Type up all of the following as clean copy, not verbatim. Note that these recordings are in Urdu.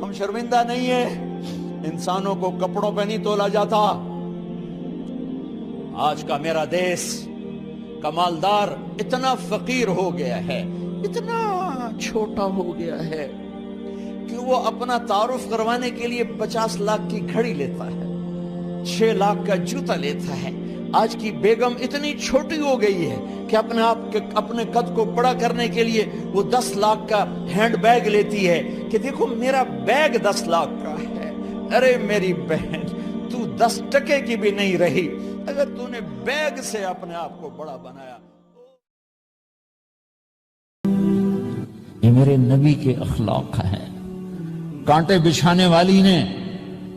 ہم شرمندہ نہیں ہیں، انسانوں کو کپڑوں پہ نہیں تولا جاتا۔ آج کا میرا دیس کا مالدار اتنا فقیر ہو گیا ہے، اتنا چھوٹا ہو گیا ہے کہ وہ اپنا تعارف کروانے کے لیے 50 لاکھ کی گھڑی لیتا ہے، 6 لاکھ کا جوتا لیتا ہے۔ آج کی بیگم اتنی چھوٹی ہو گئی ہے کہ اپنے قد کو بڑا کرنے کے لیے وہ 10 لاکھ کا ہینڈ بیگ لیتی ہے کہ دیکھو میرا بیگ 10 لاکھ کا ہے۔ ارے میری بہن، تو 10 ٹکے کی بھی نہیں رہی اگر تو نے بیگ سے اپنے آپ کو بڑا بنایا۔ یہ میرے نبی کے اخلاق ہیں۔ کانٹے بچھانے والی نے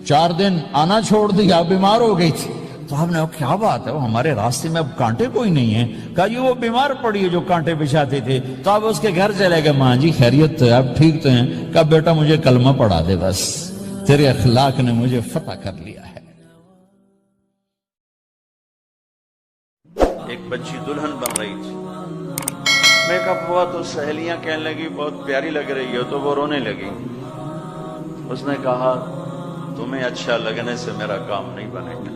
4 دن آنا چھوڑ دیا، بیمار ہو گئی تھی، تو آپ نے کہا کیا بات ہے، وہ ہمارے راستے میں اب کانٹے کوئی نہیں ہیں؟ کہا یہ وہ بیمار پڑی ہے جو کانٹے بچھاتے تھے۔ تو آپ اس کے گھر چلے گئے، ماں جی خیریت تو ہے، آپ ٹھیک تو ہیں؟ کہا بیٹا مجھے کلمہ پڑھا دے، بس تیرے اخلاق نے مجھے فتح کر لیا ہے۔ ایک بچی دلہن بن رہی تھی، میک اپ ہوا تو سہیلیاں کہنے لگی بہت پیاری لگ رہی ہے، تو وہ رونے لگی۔ اس نے کہا تمہیں اچھا لگنے سے میرا کام نہیں بنے گا،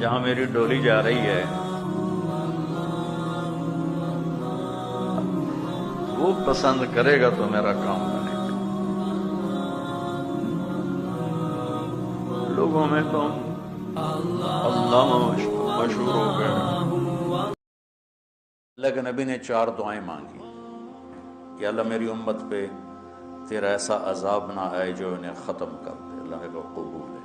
جہاں میری ڈولی جا رہی ہے وہ پسند کرے گا تو میرا کام بنے گا۔ لوگوں میں تو اللہ مشہور ہو گئے۔ اللہ کے نبی نے 4 دعائیں مانگی کہ اللہ میری امت پہ تیرا ایسا عذاب نہ آئے جو انہیں ختم کر دے۔ اللہ نے کہا قبول ہے۔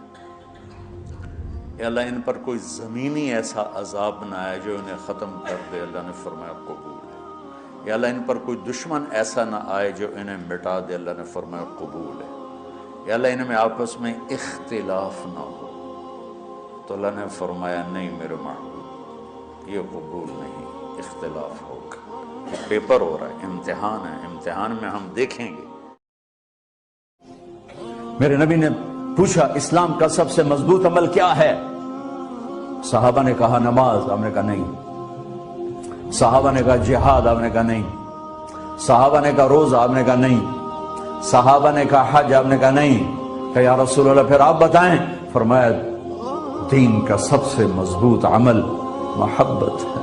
یا اللہ ان پر کوئی زمینی ایسا عذاب نہ آئے جو انہیں ختم کر دے۔ اللہ نے فرمایا قبول ہے۔ یا اللہ ان پر کوئی دشمن ایسا نہ آئے جو انہیں مٹا دے۔ اللہ نے فرمایا قبول ہے۔ یا اللہ ان میں آپس میں اختلاف نہ ہو۔ تو اللہ نے فرمایا نہیں میرے محبوب، یہ قبول نہیں، اختلاف ہوگا۔ یہ پیپر ہو رہا ہے، امتحان ہے، امتحان میں ہم دیکھیں گے۔ میرے نبی نے پوچھا اسلام کا سب سے مضبوط عمل کیا ہے؟ صحابہ نے کہا نماز، آپ نے کہا نہیں۔ صحابہ نے کہا جہاد، آپ نے کہا نہیں۔ صحابہ نے کہا روزہ، آپ نے کہا نہیں۔ صحابہ نے کہا حج، آپ نے کہا نہیں۔ کہ یا رسول اللہ پھر آپ بتائیں۔ فرمایا دین کا سب سے مضبوط عمل محبت ہے۔